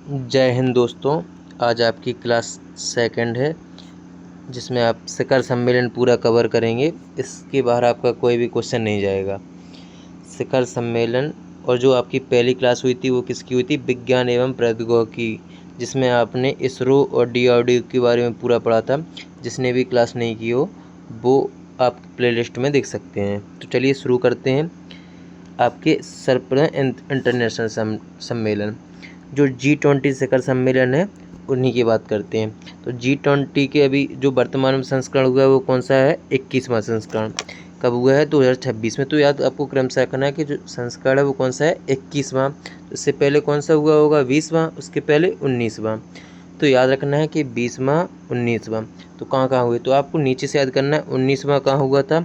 जय हिंद दोस्तों। आज आपकी क्लास सेकंड है जिसमें आप शिखर सम्मेलन पूरा कवर करेंगे। इसके बाहर आपका कोई भी क्वेश्चन नहीं जाएगा। शिखर सम्मेलन और जो आपकी पहली क्लास हुई थी वो किसकी हुई थी? विज्ञान एवं प्रौद्योगिकी, जिसमें आपने इसरो और DRDO के बारे में पूरा पढ़ा था। जिसने भी क्लास नहीं की हो वो आप प्लेलिस्ट में देख सकते हैं। तो चलिए शुरू करते हैं। आपके सरप्राइज इंटरनेशनल सम्मेलन जो G20 शिखर सम्मेलन है उन्हीं की बात करते हैं। तो G20 के अभी जो वर्तमान में संस्करण हुआ है वो कौन सा है? 21वां संस्करण। कब हुआ है? 2026 में। तो याद आपको क्रमशः रखना है कि जो संस्करण है वो कौन सा है? 21वां। तो इससे पहले कौन सा हुआ होगा? 20वां। उसके पहले 19वां। तो याद रखना है कि 20वां 19वां। तो कहाँ हुए? तो आपको नीचे से याद करना है। 19वां कहाँ हुआ था?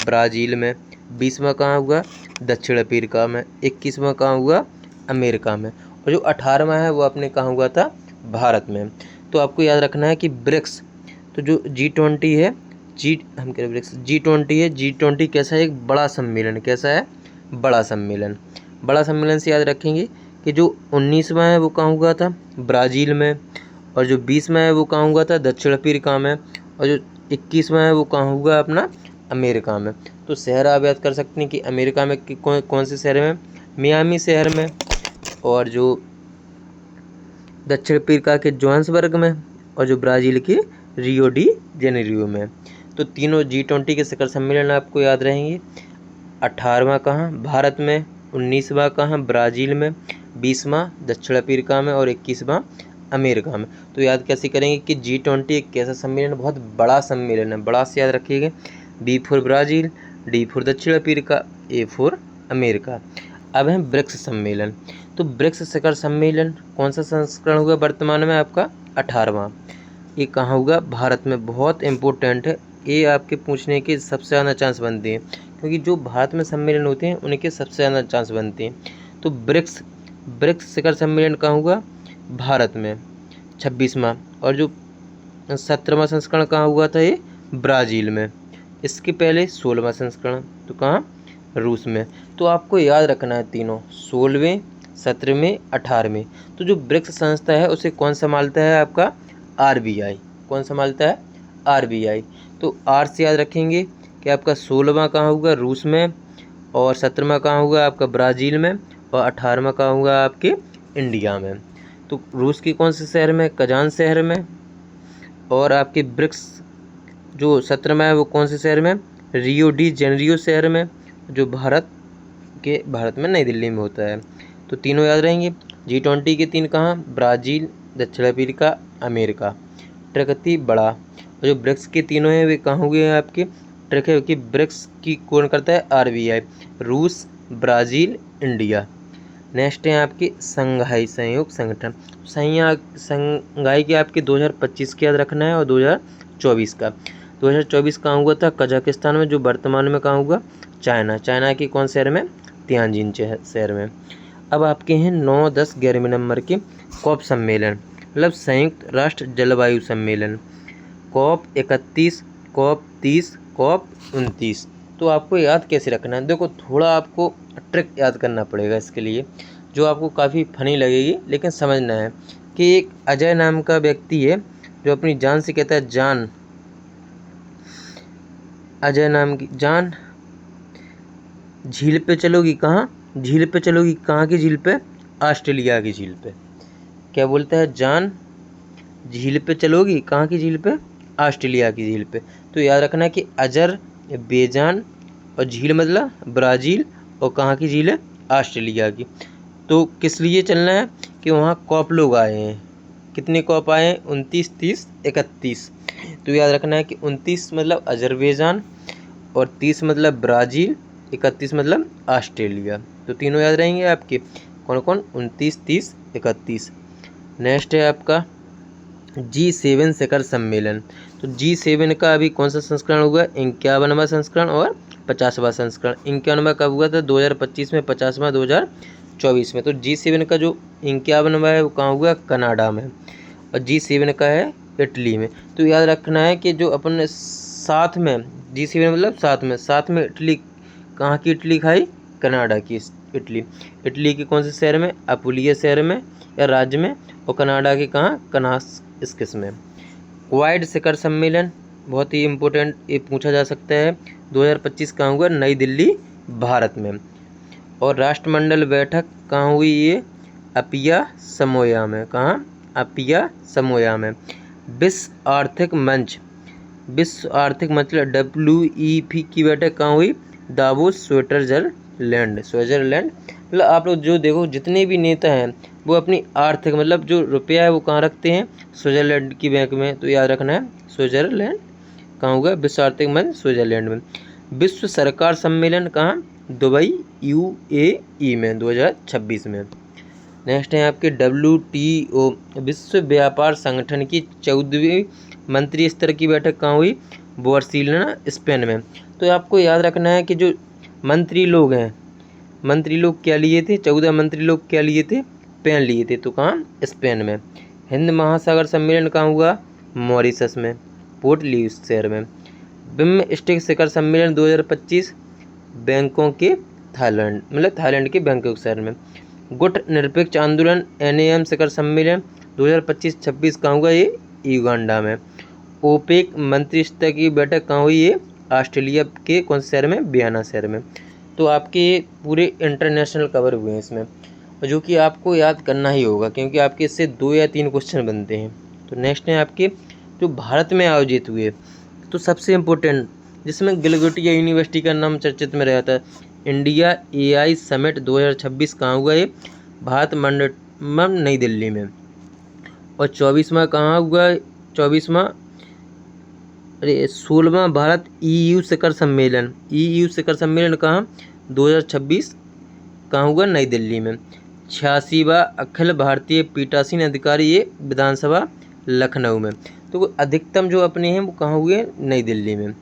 ब्राज़ील में। 20वां कहाँ हुआ? दक्षिण अफ्रीका में। 21वां कहाँ हुआ? अमेरिका में। और जो 18वां है वो अपने कहाँ हुआ था? भारत में। तो आपको याद रखना है कि ब्रिक्स, तो जो G20 है, हम कह रहे ब्रिक्स, G20 है। G20 कैसा है? एक बड़ा सम्मेलन। कैसा है? बड़ा सम्मेलन। बड़ा सम्मेलन से याद रखेंगे कि जो 19वां है वो कहाँ हुआ था? ब्राज़ील में। और जो 20वां है वो कहाँ हुआ था? दक्षिण अफ्रीका में। और जो 21वां है वो कहाँ हुआ? अपना अमेरिका में। तो शहर आप याद कर सकते हैं कि अमेरिका में कौन से शहर में? मियामी शहर में। और जो दक्षिण अफ्रीका के जोहान्सबर्ग में। और जो ब्राज़ील के रियो डी जेनेरियो में। तो तीनों G20 के शिखर सम्मेलन आपको याद रहेंगे। 18वां कहाँ? भारत में। 19वां कहाँ? ब्राज़ील में। 20वां दक्षिण अफ्रीका में। और 21वां अमेरिका में। तो याद कैसे करेंगे कि G20 एक कैसा सम्मेलन? बहुत बड़ा सम्मेलन है। बड़ा से याद रखिएगा। B for Brazil, D for दक्षिण अफ्रीका, A फॉर अमेरिका। अब है ब्रिक्स सम्मेलन। तो ब्रिक्स शिखर सम्मेलन कौन सा संस्करण हुआ वर्तमान में? आपका 18वां। ये कहाँ हुआ? भारत में। बहुत इम्पोर्टेंट है, ये आपके पूछने के सबसे ज़्यादा चांस बनते हैं, क्योंकि जो भारत में सम्मेलन होते हैं उनके सबसे ज़्यादा चांस बनते हैं। तो ब्रिक्स शिखर सम्मेलन कहाँ हुआ? भारत में 26वां। और जो 17वां संस्करण कहाँ हुआ था? ये ब्राज़ील में। इसके पहले 16वां संस्करण तो कहाँ? रूस में। तो आपको याद रखना है तीनों, 16वें, 17वें, 18वें। तो जो ब्रिक्स संस्था है उसे कौन संभालता है? आपका RBI। कौन संभालता है? RBI। तो R से याद रखेंगे कि आपका 16वां कहाँ होगा? रूस में। और 17वां कहाँ होगा? आपका ब्राज़ील में। और 18वां कहाँ होगा? आपके इंडिया में। तो रूस के कौन से शहर में? कजान शहर में। और आपके ब्रिक्स जो 17वां है वो कौन से शहर में? रियो डी जेनेरियो शहर में, जो भारत में नई दिल्ली में होता है। तो तीनों याद रहेंगे। G20 के 3 कहाँ? ब्राज़ील, दक्षिण अफ्रीका, अमेरिका। प्रकृति बड़ा। और जो ब्रिक्स के तीनों हैं वे कहाँ हुए हैं आपके? ट्रक है कि ब्रिक्स की कौन करता है? RBI। रूस, ब्राज़ील, इंडिया। नेक्स्ट है आपकी संघाई सहयोग संगठन। संघाई के आपके 2025 का याद रखना है और 2024 का। 2024 कहाँ हुआ था? कजाकिस्तान में, जो वर्तमान में कहाँ हुआ? चाइना के कौन शहर में? तियानजिन शहर में। अब आपके हैं 9, 10, 11वें नंबर के कॉप सम्मेलन, मतलब संयुक्त राष्ट्र जलवायु सम्मेलन। COP 31, COP 30, COP 29। तो आपको याद कैसे रखना है? देखो, थोड़ा आपको ट्रिक याद करना पड़ेगा इसके लिए, जो आपको काफ़ी फनी लगेगी, लेकिन समझना है कि एक अजय नाम का व्यक्ति है जो अपनी जान से कहता है, जान, अजय नाम की जान, झील पे चलोगी? कहाँ झील पे चलोगी? कहाँ की झील पे? ऑस्ट्रेलिया की झील पे। क्या बोलता है? जान, झील पे चलोगी? कहाँ की झील पे? ऑस्ट्रेलिया की झील पे। तो याद रखना कि अजर, बेजान, और झील मतलब ब्राज़ील, और कहाँ की झील है? ऑस्ट्रेलिया की। तो किस लिए चलना है कि वहाँ कॉप लोग आए हैं। कितने कॉप आए हैं? 29, 30, 31। तो याद रखना है कि 29 मतलब अजरबैजान, और 30 मतलब ब्राज़ील, 31 मतलब ऑस्ट्रेलिया। तो तीनों याद रहेंगे आपके। कौन कौन? 29, 30, 31। नेक्स्ट है आपका G7 शिखर सम्मेलन। तो G7 का अभी कौन सा संस्करण हुआ? 51वां संस्करण और 50वां संस्करण। 51वां कब हुआ था? 2025 में। 50वां 2024 में। तो G7 का जो 51वां है वो कहाँ हुआ? कनाडा में। और G7 का है इटली में। तो याद रखना है कि जो अपन साथ में G7 मतलब साथ में इटली, कहाँ की इटली खाई? कनाडा की इटली। इटली के कौन से शहर में? अपुलिया शहर में या राज्य में। और कनाडा के कहाँ, कनास्किस में। क्वाड शिखर सम्मेलन बहुत ही इम्पोर्टेंट, ये पूछा जा सकता है, 2025 कहाँ हुआ, नई दिल्ली भारत में। और राष्ट्रमंडल बैठक कहाँ हुई, ये अपिया समोया में। कहाँ, अपिया समोया में। विश्व आर्थिक मंच, विश्व आर्थिक मंच WEP की बैठक कहाँ हुई, दावोस स्विट्जरलैंड। स्विट्जरलैंड मतलब आप लोग जो देखो जितने भी नेता हैं वो अपनी आर्थिक मतलब जो रुपया है वो कहाँ रखते हैं, स्विट्जरलैंड की बैंक में। तो याद रखना है स्विट्जरलैंड कहाँ होगा, विश्व आर्थिक मंच स्विट्जरलैंड में। विश्व सरकार सम्मेलन कहाँ, दुबई UAE में 2026 में। नेक्स्ट है आपके WTO विश्व व्यापार संगठन की 14वीं मंत्री स्तर की बैठक कहाँ हुई, बार्सिलोना स्पेन में। तो आपको याद रखना है कि जो मंत्री लोग हैं, मंत्री लोग क्या लिए थे, 14 मंत्री लोग क्या लिए थे, पेन लिए थे। तो कहाँ, स्पेन में। हिंद महासागर सम्मेलन कहाँ हुआ, मॉरिशस में, पोर्ट लुइस शहर में। बिम्स्टेक शिखर सम्मेलन 2025 बैंकॉक के थाईलैंड मतलब थाईलैंड के बैंकॉक शहर में। गुट निरपेक्ष आंदोलन NAM शिखर सम्मेलन 2025-26 कहाँ हुआ, ये युगांडा में। ओपेक मंत्री स्तर की बैठक कहाँ हुई, ये ऑस्ट्रेलिया के कौन से शहर में, वियना शहर में। तो आपके पूरे इंटरनेशनल कवर हुए हैं इसमें, और जो कि आपको याद करना ही होगा क्योंकि आपके इससे 2 या 3 क्वेश्चन बनते हैं। तो नेक्स्ट है आपके जो भारत में आयोजित हुए, तो सबसे इम्पोर्टेंट जिसमें गिलगुटिया यूनिवर्सिटी का नाम चर्चित में रहता है, इंडिया AI समिट 2026 कहाँ हुआ, ये भारत मंडपम नई दिल्ली में। और 24वां कहाँ हुआ, 16वां भारत EU शिखर सम्मेलन, EU शिखर सम्मेलन कहाँ, 2026 कहाँ हुआ, नई दिल्ली में। 86वां अखिल भारतीय पीठासीन अधिकारी ये विधानसभा लखनऊ में। तो अधिकतम जो अपने हैं वो कहाँ हुए, नई दिल्ली में।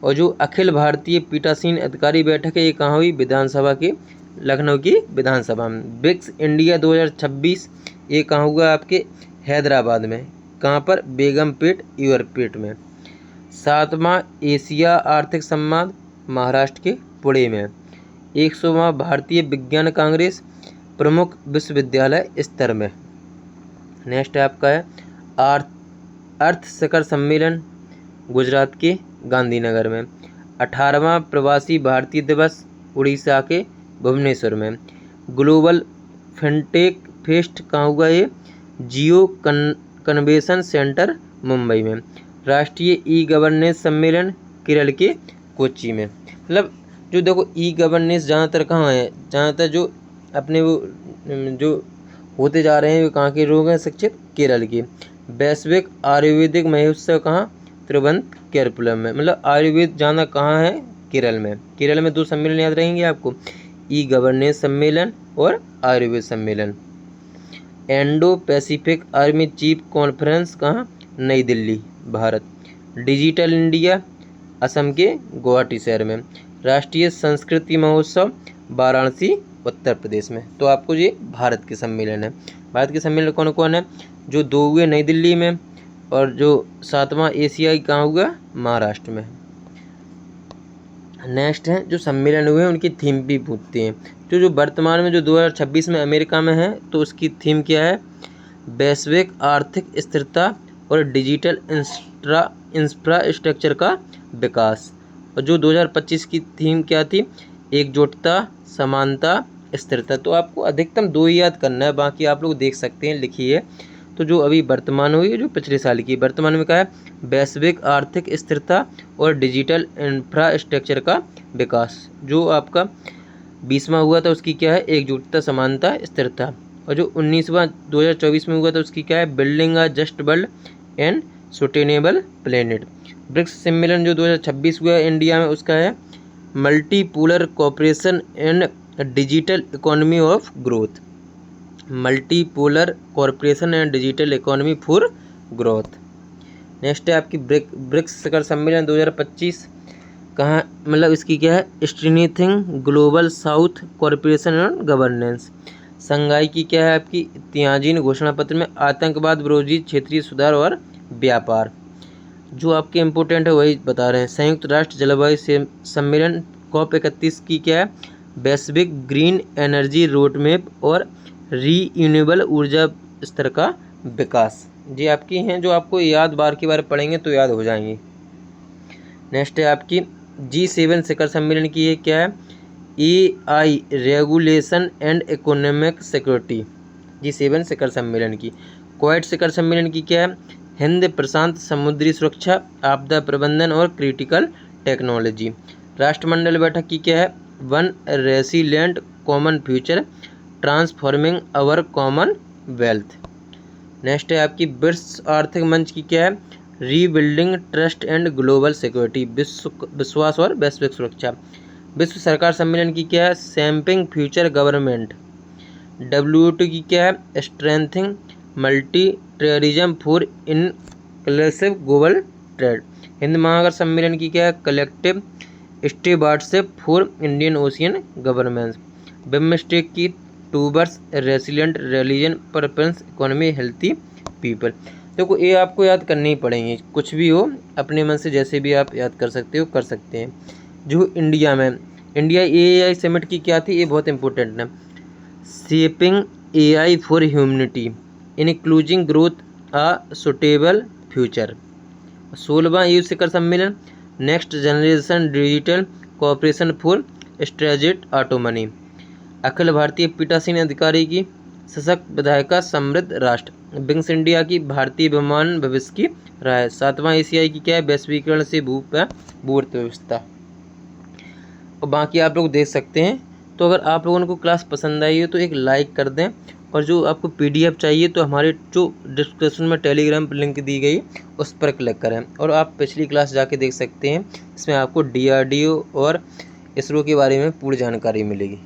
और जो अखिल भारतीय पीठासीन अधिकारी बैठक है ये कहाँ हुई, विधानसभा के लखनऊ की विधानसभा में। ब्रिक्स इंडिया 2026 ये कहाँ हुआ, आपके हैदराबाद में। कहाँ पर, बेगमपेट एयरपोर्ट में। 7वां एशिया आर्थिक संवाद महाराष्ट्र के पुणे में। 100वां भारतीय विज्ञान कांग्रेस प्रमुख विश्वविद्यालय स्तर में। नेक्स्ट आपका है अर्थ शिखर सम्मेलन गुजरात के गांधीनगर में। 18वां प्रवासी भारतीय दिवस उड़ीसा के भुवनेश्वर में। ग्लोबल फिनटेक फेस्ट कहाँ हुआ, ये जियो कन्वेंशन सेंटर मुंबई में। राष्ट्रीय E-गवर्नेंस सम्मेलन केरल के कोच्चि में। मतलब जो देखो E-गवर्नेंस ज़्यादातर कहाँ है, ज़्यादातर जो अपने वो जो होते जा रहे हैं वो कहाँ के लोग हैं, शिक्षित केरल के। वैश्विक आयुर्वेदिक महोत्सव कहाँ, तिरुवनंतपुरम में। मतलब आयुर्वेद जाना कहाँ है, केरल में। केरल में 2 सम्मेलन याद रहेंगे आपको, E-गवर्नेंस सम्मेलन और आयुर्वेद सम्मेलन। Indo Pacific army chief conference कहाँ, नई दिल्ली भारत। डिजिटल इंडिया असम के गुवाहाटी शहर में। राष्ट्रीय संस्कृति महोत्सव वाराणसी उत्तर प्रदेश में। तो आपको ये भारत के सम्मेलन है। भारत के सम्मेलन कौन कौन है, जो 2 हुए नई दिल्ली में और जो 7वां एशियाई कहाँ हुआ, महाराष्ट्र में। नेक्स्ट है जो सम्मेलन हुए हैं उनकी थीम भी पूछते हैं। जो वर्तमान में जो 2026 में अमेरिका में है तो उसकी थीम क्या है, वैश्विक आर्थिक स्थिरता और डिजिटल इंफ्रास्ट्रक्चर का विकास। और जो 2025 की थीम क्या थी, एकजुटता, समानता, स्थिरता। तो आपको अधिकतम 2 ही याद करना है, बाकी आप लोग देख सकते हैं लिखी है। तो जो अभी वर्तमान हुई है जो पिछले साल की, वर्तमान में क्या है, वैश्विक आर्थिक स्थिरता और डिजिटल इंफ्रास्ट्रक्चर का विकास। जो आपका 20वां हुआ था उसकी क्या है, एकजुटता, समानता, स्थिरता। और जो 19वां 2024 में हुआ था उसकी क्या है, building a just world and sustainable planet. BRICS सम्मेलन जो 2026 हुआ इंडिया में उसका है multipolar cooperation and digital economy of growth. Multipolar corporation and digital economy for growth. Next है आपकी ब्रिक्स शिखर सम्मेलन 2025 कहाँ, मतलब इसकी क्या है, strengthening global south corporation and governance. Shanghai की क्या है आपकी, तियाजिन घोषणा पत्र में आतंकवाद विरोधी क्षेत्रीय सुधार और व्यापार। जो आपके इम्पोर्टेंट है वही बता रहे हैं। संयुक्त राष्ट्र जलवायु सम्मेलन COP31 की क्या है, वैश्विक ग्रीन एनर्जी रोडमैप और रीयूनेबल ऊर्जा स्तर का विकास। ये आपकी हैं जो आपको याद बार की बार पढ़ेंगे तो याद हो जाएंगी। नेक्स्ट है आपकी G7 शिखर सम्मेलन की है क्या है, AI regulation and economic security, G7 शिखर सम्मेलन की। क्वाड शिखर सम्मेलन की क्या है, हिंद प्रशांत समुद्री सुरक्षा, आपदा प्रबंधन और क्रिटिकल टेक्नोलॉजी। राष्ट्रमंडल बैठक की क्या है, one resilient common future transforming our common wealth. Next है आपकी विश्व आर्थिक मंच की क्या है, rebuilding trust and global security, विश्वास और वैश्विक सुरक्षा। विश्व सरकार सम्मेलन की क्या है, शैम्पिंग फ्यूचर गवर्नमेंट। WTO की क्या है, strengthening multilateralism for inclusive global trade. Hind महासागर सम्मेलन की क्या है, collective stewardship for Indian ocean governance. BIMSTEC की towards resilient region preference economy healthy people. देखो ये आपको याद करनी ही पड़ेंगी, कुछ भी हो अपने मन से जैसे भी आप याद कर सकते हो कर सकते हैं। जो इंडिया में इंडिया AI समिट की क्या थी, ये बहुत इंपॉर्टेंट है, shaping AI for humanity including growth a suitable future. 16वां EU शिखर सम्मेलन next generation digital cooperation for strategic autonomy. अखिल भारतीय पीठासीन अधिकारी की सशक्त विधायिका समृद्ध राष्ट्र। विंग्स इंडिया की भारतीय विमान भविष्य की राय। 7वां ACI की क्या है, वैश्वीकरण से भूअर्थव्यवस्था। और बाकी आप लोग देख सकते हैं। तो अगर आप लोगों को क्लास पसंद आई हो तो एक लाइक कर दें, और जो आपको PDF चाहिए तो हमारे जो डिस्क्रिप्शन में टेलीग्राम लिंक दी गई उस पर क्लिक करें, और आप पिछली क्लास जाके देख सकते हैं। इसमें आपको DRDO और इसरो के बारे में पूरी जानकारी मिलेगी।